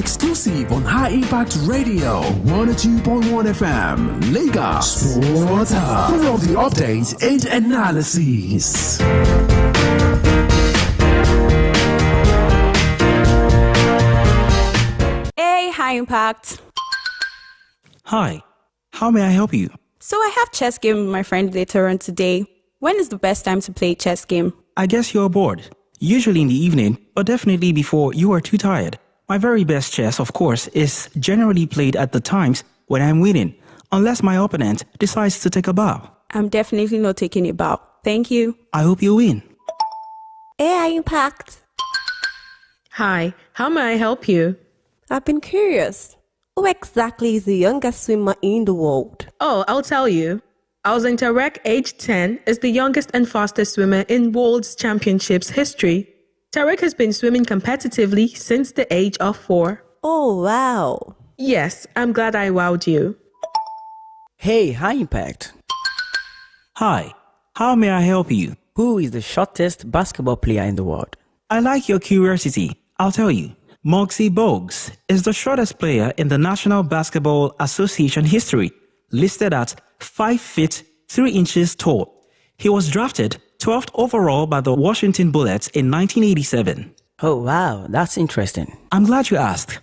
Exclusive on High Impact Radio 102.1 FM, Lagos Sports Hub. For all the updates and analysis. Hey, High Impact. Hi, how may I help you? So I have chess game with my friend later on today. When is the best time to play chess game? I guess you're bored. Usually in the evening, but definitely before you are too tired. My very best chess, of course, is generally played at the times when I'm winning, unless my opponent decides to take a bow. I'm definitely not taking a bow. Thank you. I hope you win. Hey, High Impact. Hi, how may I help you? I've been curious. Who exactly is the youngest swimmer in the world? Oh, I'll tell you. Alexander Rek, age 10, is the youngest and fastest swimmer in World Championships history. Tarek has been swimming competitively since the age of 4. Oh, wow. Yes, I'm glad I wowed you. Hey, High Impact. Hi, how may I help you? Who is the shortest basketball player in the world? I like your curiosity. I'll tell you. Muggsy Bogues is the shortest player in the National Basketball Association history, listed at 5 feet 3 inches tall. He was drafted 12th overall by the Washington Bullets in 1987. Oh, wow, that's interesting. I'm glad you asked.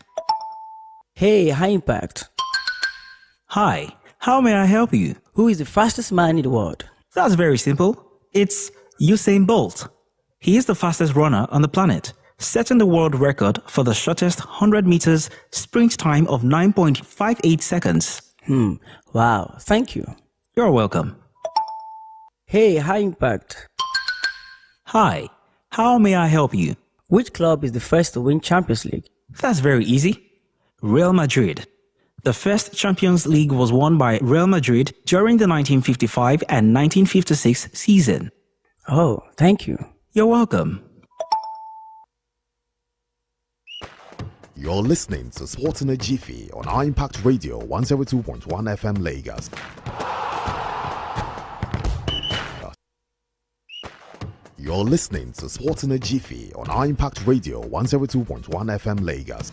Hey, High Impact. Hi, how may I help you? Who is the fastest man in the world? That's very simple. It's Usain Bolt. He is the fastest runner on the planet, setting the world record for the shortest 100 meters sprint time of 9.58 seconds. Wow, thank you. You're welcome. Hey, High Impact. Hi, how may I help you? Which club is the first to win Champions League? That's very easy. Real Madrid. The first Champions League was won by Real Madrid during the 1955 and 1956 season. Oh, thank you. You're welcome. You're listening to Sports in a Jiffy on High Impact Radio 102.1 FM Lagos. You're listening to Sports in a Jiffy on High Impact Radio 102.1 FM Lagos.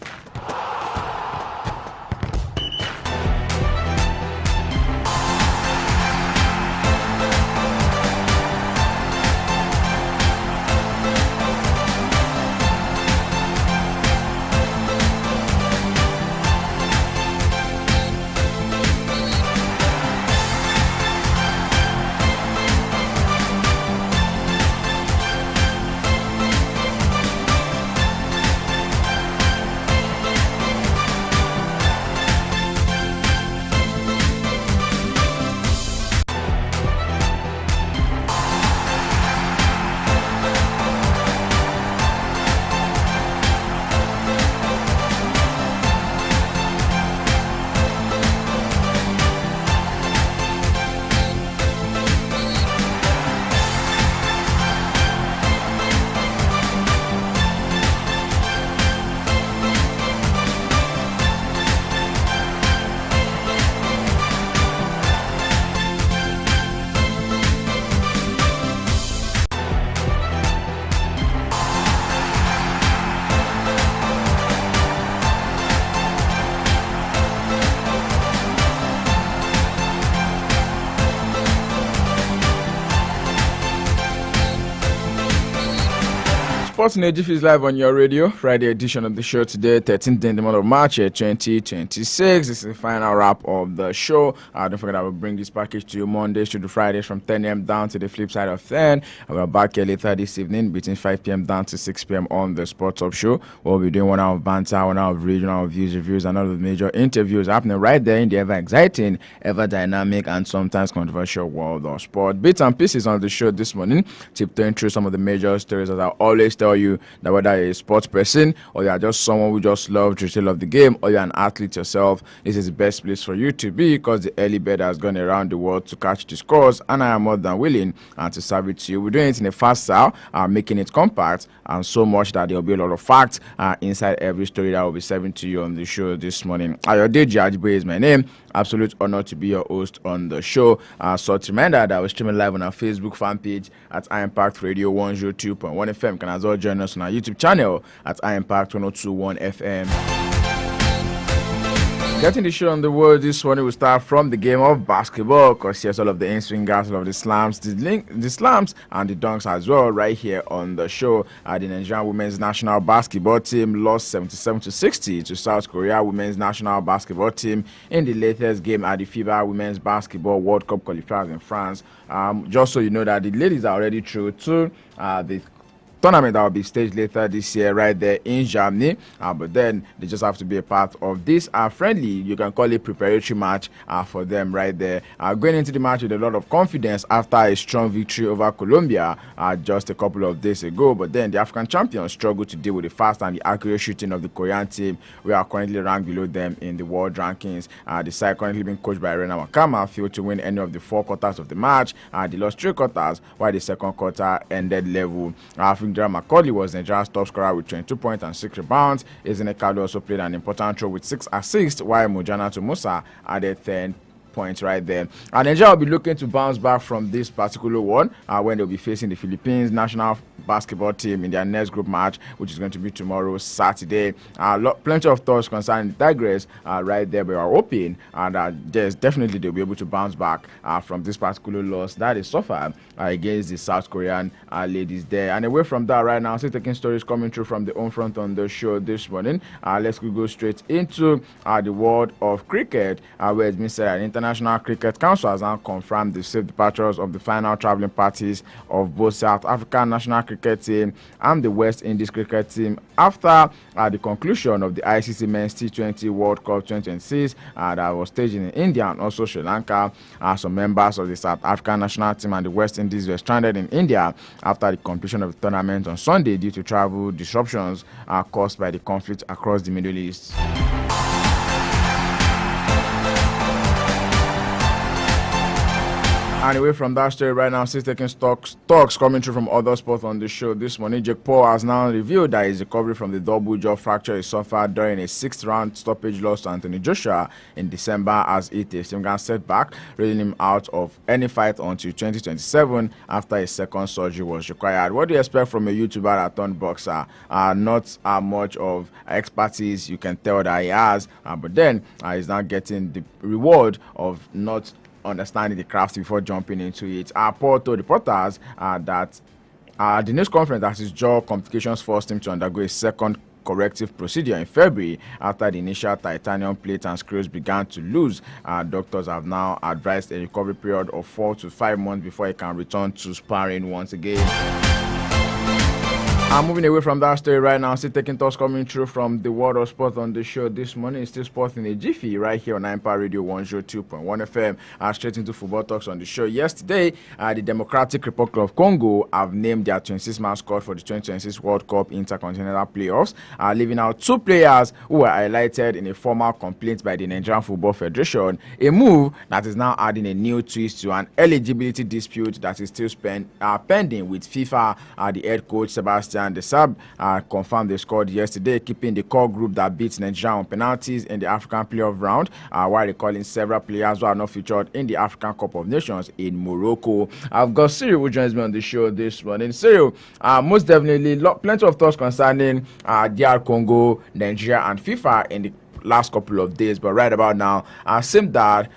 Sports in Jiffy is live on your radio. Friday edition of the show today, 13th in the month of March 2026. This is the final wrap of the show. Don't forget I will bring this package to you Mondays to the Fridays from 10 a.m. down to the flip side of 10. And we're back here later this evening between 5 p.m. down to 6 p.m. on the Sports Up Show. We'll be doing 1 hour of banter, 1 hour of regional views, reviews, and all of the major interviews happening right there in the ever exciting, ever dynamic, and sometimes controversial world of sport. Bits and pieces on the show this morning, tiptoeing through some of the major stories that I always tell you that whether you're a sports person or you're just someone who just loves the thrill of the game or you're an athlete yourself, this is the best place for you to be because the early bird has gone around the world to catch the scores, and I am more than willing to serve it to you. We're doing it in a fast style, making it compact and so much that there'll be a lot of facts inside every story that will be serving to you on the show this morning. Ayode Jajbe is my name. Absolute honor to be your host on the show. So to reminder that we're streaming live on our Facebook fan page at iImpact Radio 102.1 FM. You can as well join us on our YouTube channel at iImpact 102.1 FM. Getting the show on the world this morning, we start from the game of basketball. Because here's all of the in-swingers, all of the slams, the slams, and the dunks as well, right here on the show. The Nigerian women's national basketball team lost 77-60 to South Korea women's national basketball team in the latest game at the FIBA Women's Basketball World Cup qualifiers in France. Just so you know that the ladies are already through to the tournament that will be staged later this year right there in Germany, but then they just have to be a part of this friendly, you can call it preparatory match for them right there, going into the match with a lot of confidence after a strong victory over Colombia just a couple of days ago. But then the African champions struggled to deal with the fast and the accurate shooting of the Korean team. We are currently ranked below them in the world rankings. The side currently being coached by Rena Wakama failed to win any of the 4 quarters of the match. They lost 3 quarters, while the second quarter ended level. Macaulay was Nigeria's top scorer with 22 points and 6 rebounds. Ezine Kalu also played an important role with 6 assists, while Mujana Musa added 10 points right there. And Nigeria will be looking to bounce back from this particular one when they'll be facing the Philippines national basketball team in their next group match, which is going to be tomorrow, Saturday. Plenty of thoughts concerning the Tigers right there, but we are hoping and there's definitely they'll be able to bounce back from this particular loss that they suffered against the South Korean ladies there. And away from that right now, still taking stories coming through from the home front on the show this morning. Let's go straight into the world of cricket, where it's been said an International Cricket Council has now confirmed the safe departures of the final traveling parties of both South African national cricket team and the West Indies cricket team after the conclusion of the ICC Men's T20 World Cup 2026 that was staged in India and also Sri Lanka. Some members of the South African national team and the West Indies were stranded in India after the completion of the tournament on Sunday due to travel disruptions caused by the conflict across the Middle East. And away from that story right now, still taking talks coming through from other sports on the show this morning. Jake Paul has now revealed that his recovery from the double jaw fracture he suffered during a 6th-round stoppage loss to Anthony Joshua in December as it a significant setback, ruling him out of any fight until 2027 after a second surgery was required. What do you expect from a YouTuber that turned boxer? Not much of expertise you can tell that he has, but then he's now getting the reward of not understanding the craft before jumping into it. Paul told reporters that the news conference that his jaw complications forced him to undergo a second corrective procedure in February after the initial titanium plate and screws began to lose. Doctors have now advised a recovery period of 4 to 5 months before he can return to sparring once again. I'm moving away from that story right now. Still taking thoughts coming through from the world of sports on the show this morning. It's still sports in a Jiffy right here on Impact Radio 102.1 FM. Straight into football talks on the show. Yesterday, the Democratic Republic of Congo have named their 26-man squad for the 2026 World Cup Intercontinental Playoffs, leaving out 2 players who were highlighted in a formal complaint by the Nigerian Football Federation, a move that is now adding a new twist to an eligibility dispute that is still pending with FIFA. The head coach Sebastian the Sub confirmed the squad yesterday, keeping the core group that beat Nigeria on penalties in the African playoff round, while recalling several players who are not featured in the African Cup of Nations in Morocco. I've got Cyril who joins me on the show this morning. Cyril, most definitely plenty of thoughts concerning DR Congo, Nigeria, and FIFA in the last couple of days, but right about now, it seems that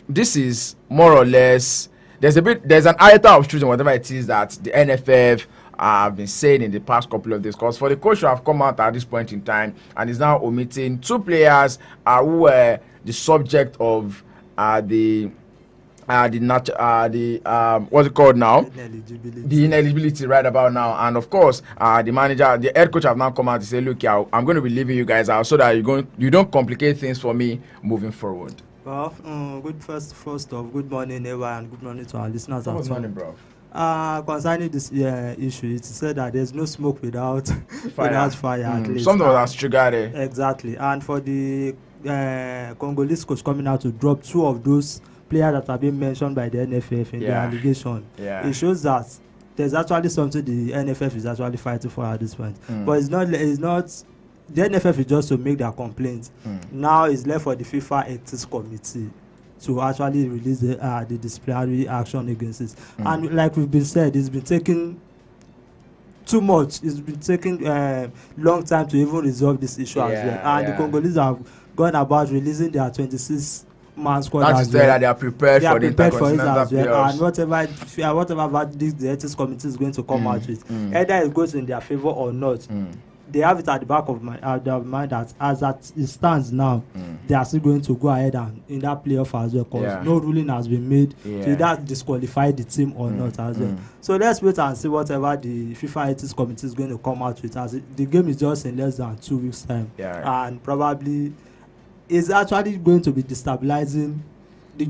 this is more or less there's an iota of truth in whatever it is that the NFF have been saying in the past couple of days, because for the coach to have come out at this point in time and is now omitting 2 players who were the subject of the what's it called now? The ineligibility right about now. And of course, the head coach have now come out to say, look, I'm going to be leaving you guys out so that you don't complicate things for me moving forward. Well, first off, good morning everyone, and good morning to our listeners. Good morning, bro. Concerning this issue, it's said that there's no smoke without fire. At least. Something was triggered. Exactly. And for the Congolese coach coming out to drop 2 of those players that have been mentioned by the NFF in the allegation, it shows that there's actually something the NFF is actually fighting for at this point. But it's not. The NFF is just to make their complaints. Now it's left for the FIFA Ethics Committee to actually release the disciplinary action against it. And like we've been said, it's been taking too much. It's been taking long time to even resolve this issue as well. And the Congolese have gone about releasing their 26-man squad. That is that they are prepared for the Intercontinental playoffs. And whatever verdict the ethics committee is going to come out with, either it goes in their favor or not. They have it at the back of their mind that as it stands now, they are still going to go ahead and in that playoff as well, because no ruling has been made to either disqualify the team or not as well. So let's wait and see whatever the FIFA ethics committee is going to come out with, as the game is just in less than 2 weeks time, and probably is actually going to be destabilizing the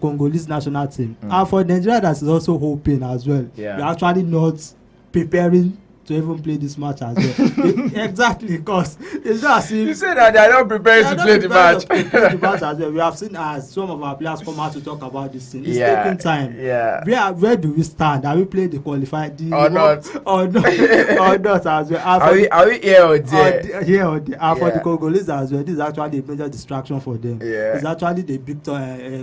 Congolese national team. And for Nigeria, that is also hoping as well. We're actually not preparing to even play this match as well. Exactly, because it's not as if you say that they are not prepared to play the match. As well. We have seen as some of our players come out to talk about this thing. It's taking time. Where do we stand? Are we playing the qualified or not? Or not as well? Are we here or there? Here or there. And for the Congolese as well, this is actually a major distraction for them. It's actually the big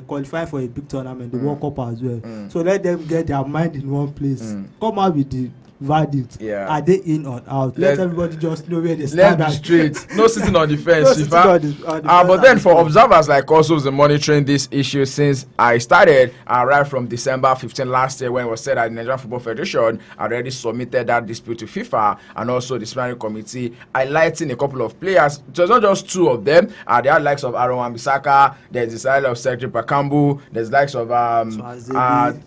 qualifying for a big tournament, the World Cup as well. So let them get their mind in one place. Come out with the verdict. Are they in or out? Let everybody just know where they stand. Let's be straight. No sitting on the fence. But then for observers like us who's been monitoring this issue since I started right from December 15 last year, when it was said that the Nigerian Football Federation already submitted that dispute to FIFA and also the disciplinary committee, highlighting a couple of players. So it's not just two of them. There are likes of Aaron Wan-Bissaka, there's the style of Cedric Bakambu, there's likes of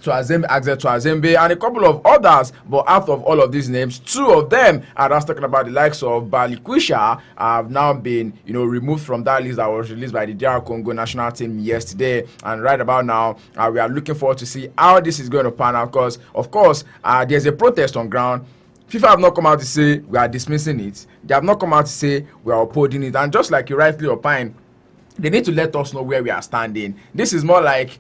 Twazembe, and a couple of others. But out of all of these names, two of them, and I was talking about the likes of Balikwisha, have now been removed from that list that was released by the DR Congo national team yesterday. And right about now, we are looking forward to see how this is going to pan out, because of course there's a protest on ground. FIFA have not come out to say we are dismissing it. They have not come out to say we are upholding it. And just like you rightly opined, they need to let us know where we are standing. This is more like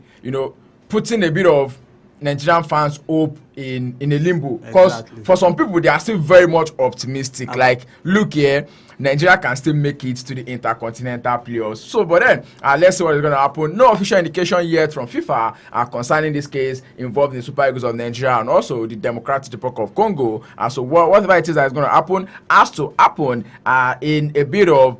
putting a bit of Nigerian fans hope in a limbo, because for some people they are still very much optimistic. Like, look here, Nigeria can still make it to the Intercontinental playoffs. So, but then let's see what is going to happen. No official indication yet from FIFA concerning this case involving the Super Eagles of Nigeria and also the Democratic Republic of Congo. So whatever it is that is going to happen has to happen in a bit of,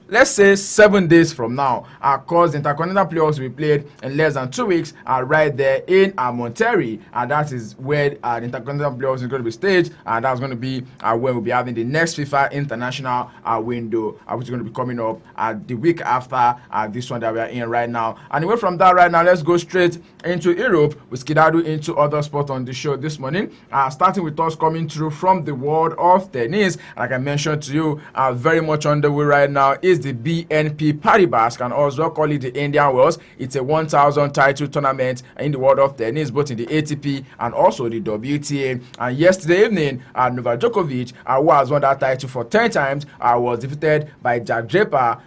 let's say, 7 days from now, because the Intercontinental playoffs will be played in less than 2 weeks, right there in Monterrey, and that is where the Intercontinental playoffs is going to be staged, and that's going to be when we'll be having the next FIFA international window, which is going to be coming up the week after this one that we are in right now. And away from that right now, let's go straight into Europe with Skidadu into other sports on the show this morning, starting with us coming through from the world of tennis. Like I mentioned to you, very much on the way right now is the BNP Paribas, can also call it the Indian Wells. It's a 1,000 title tournament in the world of tennis, both in the ATP and also the WTA. And yesterday evening, Novak Djokovic, who has won that title for 10 times, was defeated by Jack Draper.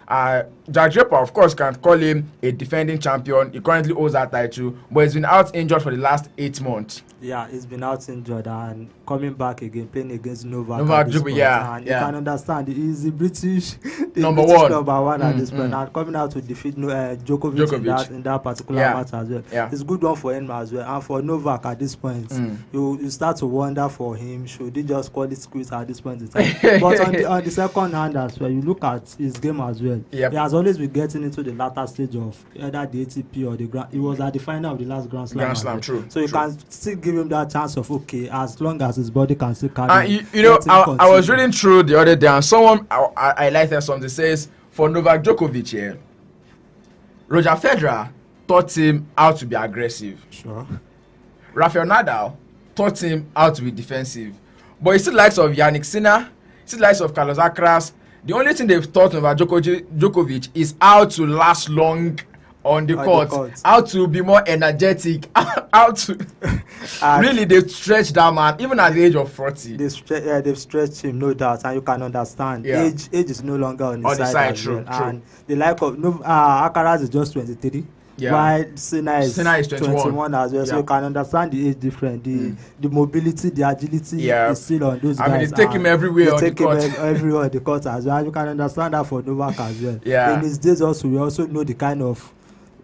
Jack Draper, of course, can call him a defending champion. He currently holds that title, but he's been out injured for the last 8 months. Yeah, he's been out injured and coming back again, playing against Novak. Djokovic, and you can understand, he's the British number one at this point, and coming out to defeat Djokovic in that particular match as well. It's a good one for him as well. And for Novak at this point, you start to wonder for him, should he just call it squeeze at this point in time? But on the second hand as well, you look at his game as well. He has always been getting into the latter stage of either the ATP or the Grand. He was at the final of the last Grand Slam. True. So you can still give him that chance of, okay, as long as his body can still carry him. I was reading through the other day, and someone I highlighted something says, for Novak Djokovic here, Roger Federer taught him how to be aggressive. Sure. Rafael Nadal taught him how to be defensive. But he still likes of Yannick Sinner, still likes of Carlos Alcaraz. The only thing they've taught Novak Djokovic is how to last long on the court, how to be more energetic, how to really they've stretched that man even at the age of 40. They've stretched him, no doubt, and you can understand. Age is no longer on the side. True. And the like of Alcaraz is just 23. While Sinner is 21 as well, so you can understand the age difference. The mobility, the agility is still on those guys. I mean, they take him everywhere on the court. Everywhere on the court as well. You can understand that for Novak as well. In his days also, we also know the kind of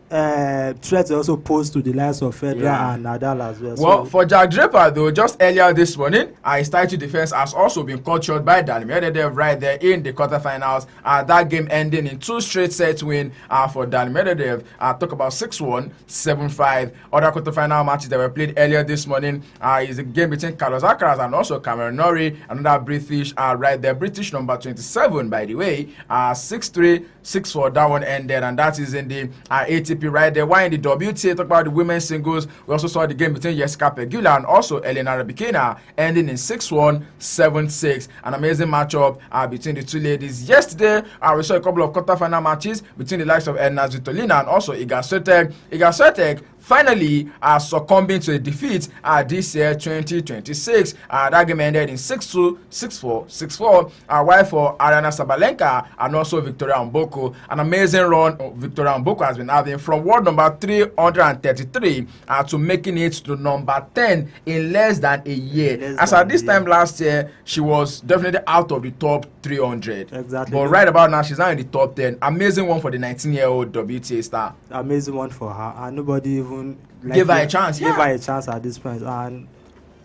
threats also posed to the likes of Federer and Nadal as well. Well, for Jack Draper, though, just earlier this morning, his title defense has also been cut short by Daniel Medvedev right there in the quarterfinals. That game ending in 2 straight set win for Daniel Medvedev. Talk about 6-1, 7-5. Other quarterfinal matches that were played earlier this morning is a game between Carlos Alcaraz and also Cameron Norrie, another British right there. British number 27, by the way. 6-3, 6-4, that one ended, and that is in the ATP right there. While in the WTA, talk about the women's singles, we also saw the game between Jessica Pegula and also Elena Rybakina ending in 6-1, 7-6. An amazing matchup between the two ladies. Yesterday, we saw a couple of quarterfinal matches between the likes of Elena Svitolina and also Iga Swiatek. Iga Swiatek finally succumbing to a defeat this year, 2026. That game ended in 6-2, 6-4, 6-4. While for Aryna Sabalenka and also Victoria Mboko, an amazing run Victoria Mboko has been having from world number 333 to making it to number 10 in less than a year. As at this time last year, she was definitely out of the top 300. Exactly. But right about now, she's now in the top 10. Amazing one for the 19-year-old WTA star. Amazing one for her, and nobody even give her a chance. Give her a chance at this point, and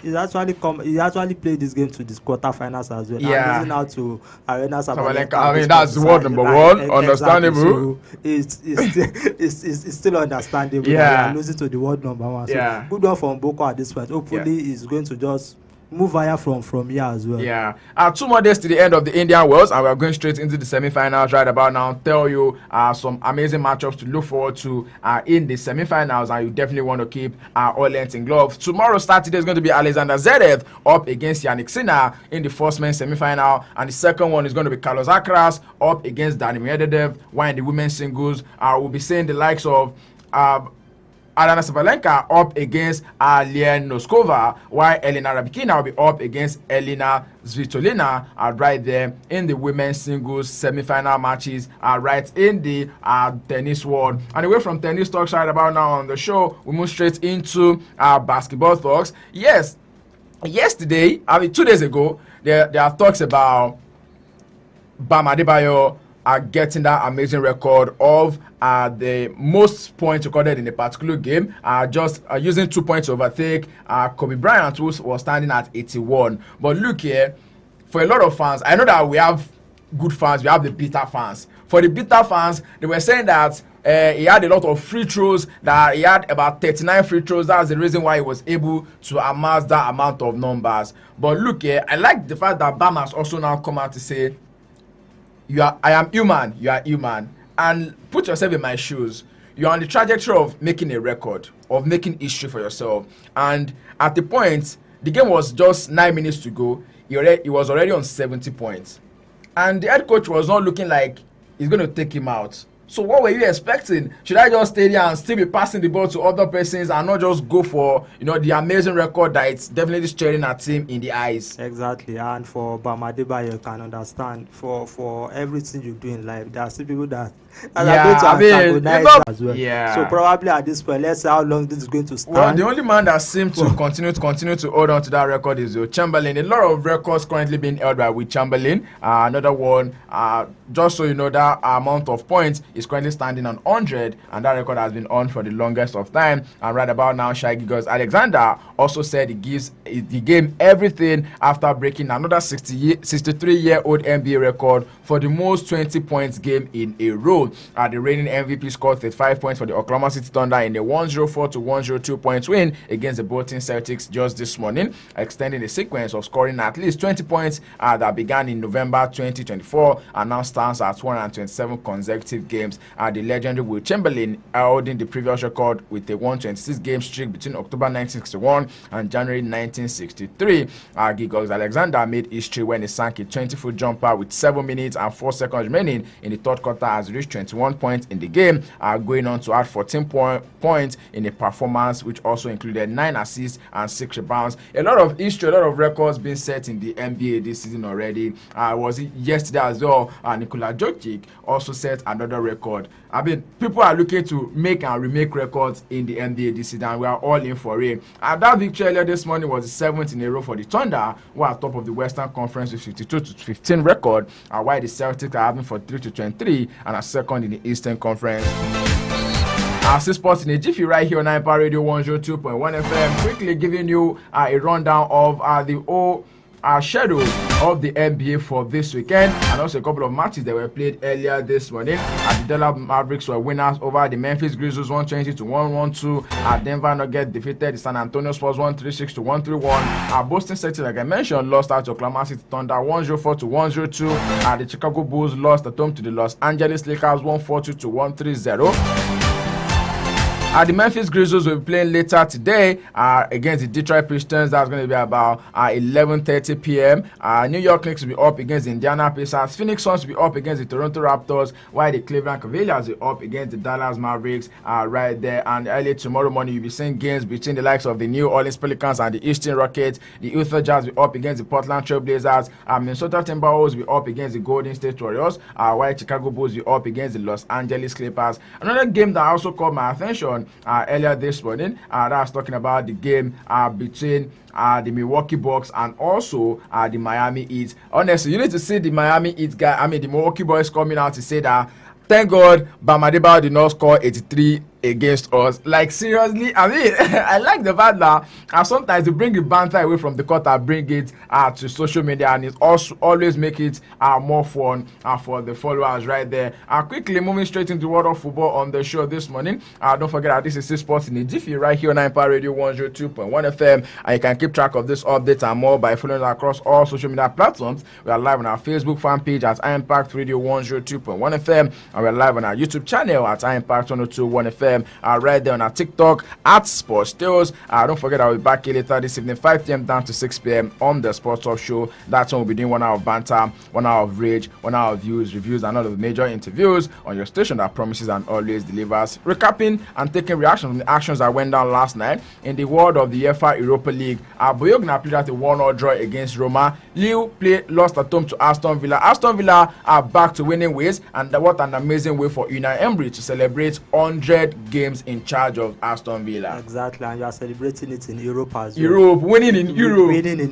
he actually played this game to this quarterfinals as well. Yeah. And losing out to Aryna Sabalenka. I mean, that's world number one. Understandable. So it's still understandable. Yeah. Losing to the world number one. So yeah. Good one from Mboko at this point. Hopefully, he's going to just move higher from here as well. Yeah. 2 more days to the end of the Indian Wells, and we're going straight into the semi-finals right about now. Tell you some amazing matchups to look forward to in the semi-finals, and you definitely want to keep all length in glove. Tomorrow, Saturday, is going to be Alexander Zverev up against Yannick Sinner in the first men's semi-final, and the second one is going to be Carlos Alcaraz up against Daniil Medvedev. While in the women's singles, we'll be seeing the likes of Aryna Sabalenka up against Alien Noskova, while Elena Rybakina will be up against Elena Svitolina right there in the women's singles semi-final matches right in the tennis world. And away from tennis talks right about now on the show, we move straight into basketball talks. Yes, yesterday, 2 days ago, there are talks about Bam Adebayo getting that amazing record of the most points recorded in a particular game, just using 2 points to overtake Kobe Bryant, who was standing at 81. But look here, for a lot of fans, I know that we have good fans, we have the bitter fans. For the bitter fans, they were saying that he had a lot of free throws, that he had about 39 free throws. That's the reason why he was able to amass that amount of numbers. But look here, I like the fact that Bam has also now come out to say, I am human, you are human. And put yourself in my shoes. You're on the trajectory of making a record, of making history for yourself. And at the point, the game was just 9 minutes to go. He was already on 70 points. And the head coach was not looking like he's going to take him out. So what were you expecting? Should I just stay there and still be passing the ball to other persons and not just go for, the amazing record that it's definitely staring at him in the eyes? Exactly. And for Bam Adebayo, you can understand, for everything you do in life, there are still people that are going to antagonize as well. Yeah. So probably at this point, let's see how long this is going to stand. Well, the only man that seems to continue to hold on to that record is Chamberlain. A lot of records currently being held by Will Chamberlain. Another one, just so you know, that amount of points is currently standing on 100, and that record has been on for the longest of time. And right about now, Shai Gilgeous-Alexander also said he gives the game everything after breaking another 63-year-old NBA record for the most 20 points game in a row. The reigning MVP scored 35 points for the Oklahoma City Thunder in a 104-102 points win against the Boston Celtics just this morning, extending the sequence of scoring at least 20 points that began in November 2024 and now stands at 127 consecutive games. The legendary Will Chamberlain holding the previous record with a 126-game streak between October 1961 and January 1963. Gilgeous-Alexander made history when he sank a 20-foot jumper with 7 minutes and 4 seconds remaining in the third quarter as he reached 21 points in the game, going on to add 14 points in a performance which also included 9 assists and 6 rebounds. A lot of history, a lot of records being set in the NBA this season already. Was it yesterday as well? Nikola Jokic also set another record. People are looking to make and remake records in the NBA this season, and we are all in for it. That victory earlier this morning was the 7th in a row for the Thunder, who are top of the Western Conference with 52-15 record, while the Celtics are having 43-23 and are second in the Eastern Conference. Still sports in a Jiffy right here on Impact Radio 102.1 FM. Quickly giving you a rundown of the schedule of the NBA for this weekend, and also a couple of matches that were played earlier this morning. The Dallas Mavericks were winners over the Memphis Grizzlies 120-112. Denver Nuggets defeated the San Antonio Spurs 136-131. Boston Celtics, like I mentioned, lost out to Oklahoma City Thunder 104-102. The Chicago Bulls lost at home to the Los Angeles Lakers 142-130. The Memphis Grizzlies will be playing later today against the Detroit Pistons. That's going to be about 11:30 p.m. New York Knicks will be up against the Indiana Pacers. Phoenix Suns will be up against the Toronto Raptors, while the Cleveland Cavaliers will be up against the Dallas Mavericks right there. And early tomorrow morning, you'll be seeing games between the likes of the New Orleans Pelicans and the Houston Rockets. The Utah Jazz will be up against the Portland Trail Blazers. Minnesota Timberwolves will be up against the Golden State Warriors, while Chicago Bulls will be up against the Los Angeles Clippers. Another game that also caught my attention earlier this morning, that was talking about the game between the Milwaukee Bucks and also the Miami Heat. Honestly, you need to see the Miami Heat guy, the Milwaukee Boys coming out to say that, thank God Bam Adebayo did not score 83 against us. Like, seriously, I like the fact that sometimes you bring the banter away from the court and bring it to social media, and it also always make it more fun for the followers right there. Quickly moving straight into the world of football on the show this morning. Don't forget that this is Sports in a Jiffy right here on Impact Radio 102.1 FM, and you can keep track of this update and more by following us across all social media platforms. We are live on our Facebook fan page at Impact Radio 102.1 FM, and we're live on our YouTube channel at Impact 102.1 FM. Right there on our TikTok at Sports Tales. Don't forget, I'll be back here later this evening, 5 p.m. down to 6 p.m. on the Sports Talk Show. That's when we'll be doing 1 hour of banter, 1 hour of rage, 1 hour of views, reviews, and all of the major interviews on your station that promises and always delivers. Recapping and taking reaction from the actions that went down last night in the world of the UEFA Europa League. Bologna played at a 1-0 draw against Roma. Lille lost at home to Aston Villa. Aston Villa are back to winning ways, and what an amazing way for Unai Emery to celebrate 100 games in charge of Aston Villa. Exactly, and you are celebrating it in Europe as well. Winning in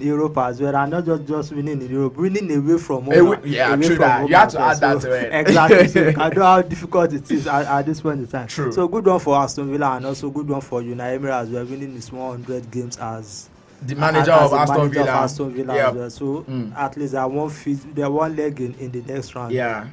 Europe as well, and not just winning in Europe, winning away from home. True that. You have to add that to it. Exactly. So I know how difficult it is at this point in time. True. So good one for Aston Villa, and also good one for Unai Emery as well, winning his 100 games as the manager of Aston Villa. As well. So at least they are one leg in the next round. Yeah.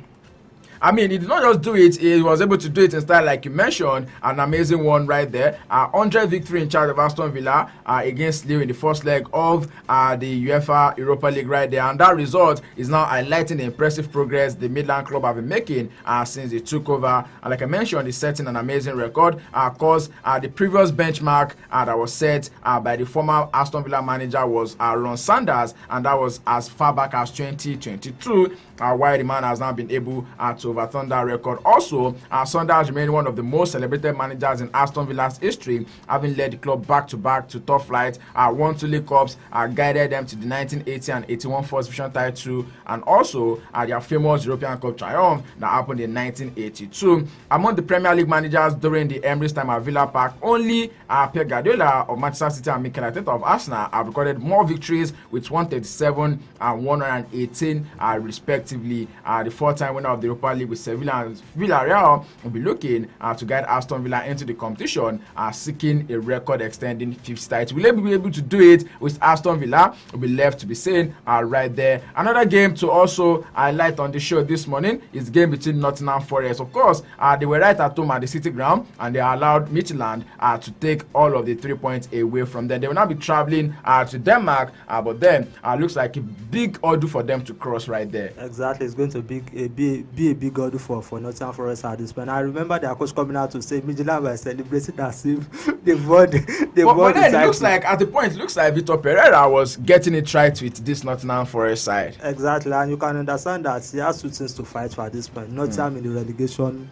He did not just do it, he was able to do it in style, like you mentioned, an amazing one right there. 100 victory in charge of Aston Villa against Lille in the first leg of the UEFA Europa League right there. And that result is now highlighting the impressive progress the Midland club have been making since they took over. And like I mentioned, it's setting an amazing record because the previous benchmark that was set by the former Aston Villa manager was Ron Sanders, and that was as far back as 2022, while the man has now been able to overturn that record. Also, Sanders remained one of the most celebrated managers in Aston Villa's history, having led the club back-to-back to top flight, won 2 League Cups, guided them to the 1980 and 81 First Division title, and also their famous European Cup triumph that happened in 1982. Among the Premier League managers during the Emery's time at Villa Park, only Pep Guardiola of Manchester City and Mikel Arteta of Arsenal have recorded more victories with 137 and 118 respectively. The 4-time winner of the Europa League with Sevilla and Villarreal will be looking to guide Aston Villa into the competition, seeking a record-extending 5th title. Will they be able to do it with Aston Villa? Will be left to be seen right there. Another game to also highlight on the show this morning is the game between Nottingham Forest. Of course, they were right at home at the City Ground, and they allowed Midtjylland to take all of the 3 points away from them. They will now be traveling to Denmark, but then looks like a big order for them to cross right there. Exactly, it's going to be a big order for Nottingham Forest at this point. I remember their coach coming out to say Midtjylland were celebrating as if they won. But then it looks like at the point, it looks like Vitor Pereira was getting it right with this Nottingham Forest side. Exactly, and you can understand that he has 2 things to fight for at this point. Nottingham in the relegation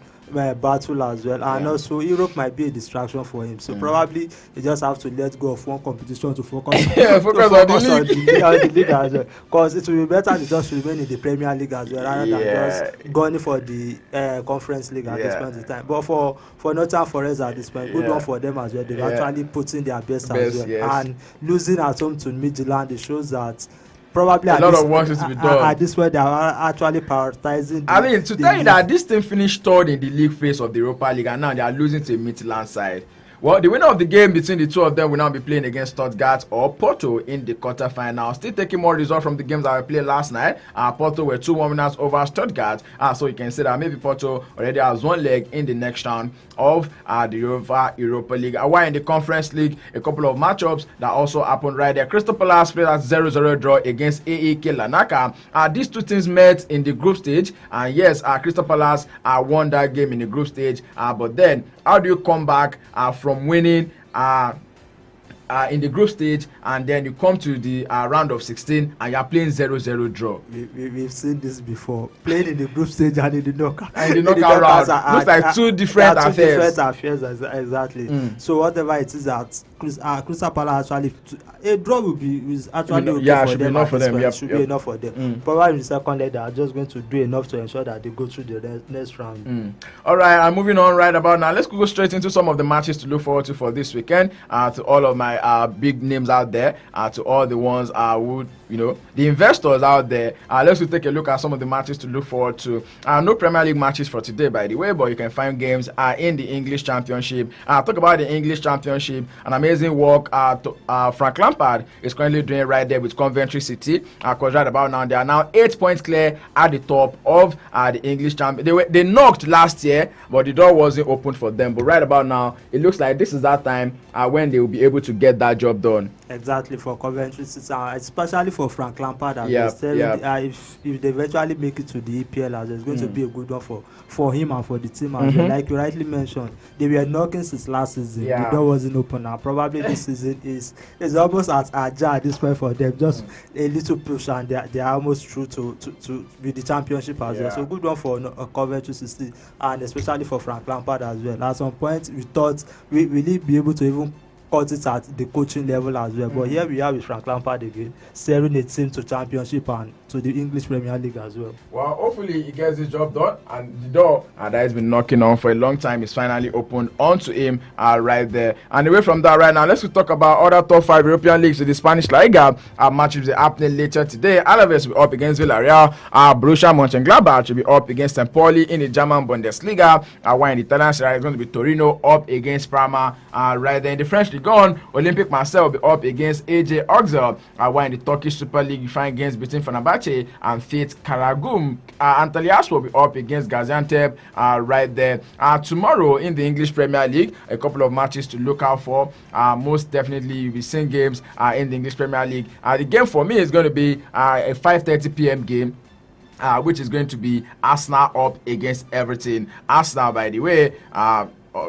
battle as well, and also Europe might be a distraction for him, so probably he just have to let go of one competition to focus on the league as well, because it will be better to just remain in the Premier League as well rather than just going for the Conference League at this point in time. But for Nottingham Forest at this point, good one for them as well. They've actually put in their best as well, and losing at home to Midtjylland, it shows that probably a lot of work is to be done. At this point, they are actually prioritizing. To tell you that this team finished third in the league phase of the Europa League, and now they are losing to a Midtjylland side. Well, the winner of the game between the two of them will now be playing against Stuttgart or Porto in the quarterfinals. Still taking more results from the games that were played last night. Porto were 2-1 winners over Stuttgart. So you can say that maybe Porto already has one leg in the next round of the Europa League. While in the Conference League, a couple of matchups that also happened right there. Crystal Palace played a 0-0 draw against AEK Larnaca. These two teams met in the group stage, and yes, Crystal Palace won that game in the group stage. But then, how do you come back from winning in the group stage, and then you come to the round of 16 and you are playing 0-0 draw? We've seen this before. Playing in the group stage and in the knockout. And the knockout round. Looks like two different affairs. Exactly. So whatever it is that Crystal Palace actually, a draw is actually okay for them. Should be enough for them. Probably in the second leg, they are just going to do enough to ensure that they go through the next round. All right, I'm moving on right about now. Let's go straight into some of the matches to look forward to for this weekend. To all of my big names out there, to all the ones who, the investors out there. Let's take a look at some of the matches to look forward to. No Premier League matches for today, by the way, but you can find games in the English Championship. Talk about the English Championship. An amazing work Frank Lampard is currently doing right there with Coventry City. Because right about now, they are now 8 points clear at the top of the English Championship. They knocked last year, but the door wasn't open for them. But right about now, it looks like this is that time when they will be able to get that job done. Exactly, for Coventry City, especially for Frank Lampard. If they eventually make it to the EPL, it's going to be a good one for him and for the team. Like you rightly mentioned, they were knocking since last season. The door wasn't open. Now probably this season is almost as ajar at this point for them. Just a little push and they are almost through to with the championship as well. So good one for Coventry City, and especially for Frank Lampard as well. At some point we thought will he be able to even cut it at the coaching level as well. But here we are with Frank Lampard again, steering a team to championship and to the English Premier League as well. Well, hopefully he gets his job done, and the door that has been knocking on for a long time is finally opened onto him right there. And away from that right now, let's talk about other top 5 European leagues. In the Spanish La Liga, matches will be happening later today. Alaves will be up against Villarreal. Borussia Mönchengladbach will be up against Empoli in the German Bundesliga. While in the Italian Serie A, it's going to be Torino up against Parma right there. In the French Ligue 1, Olympique Marseille will be up against AJ Auxerre. While in the Turkish Super League, you find games between Fenerbahce and Fate Karagum. Antalyaspor will be up against Gaziantep right there. Tomorrow in the English Premier League, a couple of matches to look out for. Most definitely you'll be seeing games in the English Premier League. The game for me is going to be a 5:30 p.m. game, which is going to be Arsenal up against Everton. Arsenal, by the way,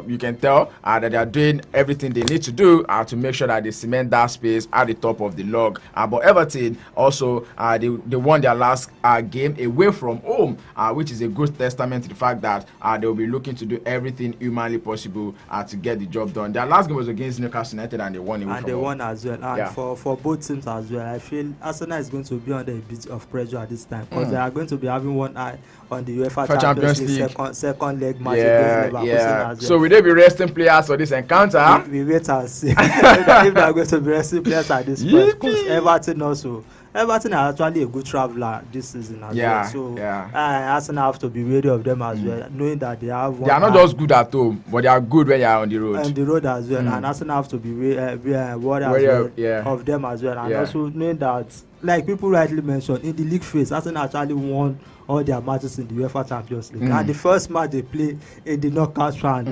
you can tell that they are doing everything they need to do to make sure that they cement that space at the top of the log. But Everton also, they won their last game away from home, which is a good testament to the fact that they will be looking to do everything humanly possible to get the job done. Their last game was against Newcastle United, and they won away from home. And they won as well. And for both teams as well, I feel Arsenal is going to be under a bit of pressure at this time, because they are going to be having one eye on the UEFA Champions League second leg match against Leverkusen as well. So will they be resting players for this encounter? We wait and see if they are going to be resting players at this point. Because Everton are actually a good traveler this season as well. So Arsenal have to be wary of them as well, knowing that they have one. They are not just good at home, but they are good when they are on the road. On the road as well, and Arsenal have to be wary of them as well, and also knowing that, like people rightly mentioned, in the league phase, Arsenal actually won all their matches in the UEFA Champions League. And the first match they play in the knockout round,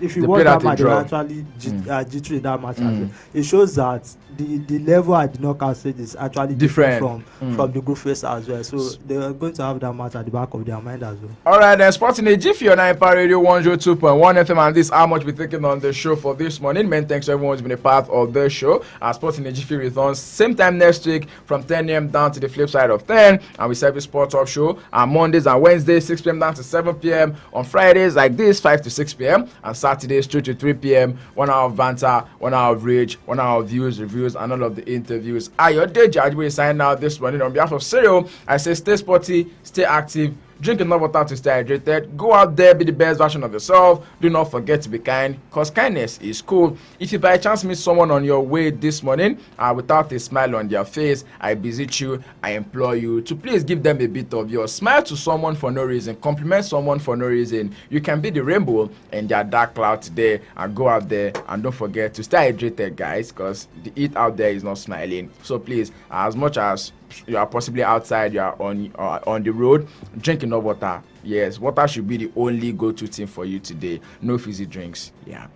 if you watch that match, they were actually jittery in that match as well. It shows that the level at the knockout stage is actually different from the group phase as well. So they are going to have that match at the back of their mind as well. All right, then Sporting a Jiffy on Impact Radio 102.1 FM, and this is how much we're thinking on the show for this morning. Many thanks to everyone who's been a part of the show. Sporting a Jiffy returns same time next week from 10 a.m. down to the flip side of 10, and we serve the Sport Talk Show on Mondays and Wednesdays 6 p.m. down to 7 p.m. on Fridays like this 5 to 6 p.m. and Saturdays 2 to 3 p.m. 1 hour of banter, 1 hour of rage, 1 hour of views, reviews, and all of the interviews. Your day judge will sign out this morning on behalf of Cyril. I say stay sporty, stay active, Drink enough water to stay hydrated. Go out there, be the best version of yourself. Do not forget to be kind, because kindness is cool. If you by chance meet someone on your way this morning without a smile on their face, I beseech you, I implore you to please give them a bit of your smile to someone for no reason, compliment someone for no reason. You can be the rainbow in their dark cloud today, and go out there and don't forget to stay hydrated, guys, because the heat out there is not smiling. So please, as much as you are possibly outside, you are on the road, drink enough water. Yes, water should be the only go-to thing for you today. No fizzy drinks. Yeah.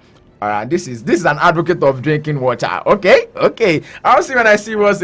This is an advocate of drinking water. Okay. I'll see when I see what's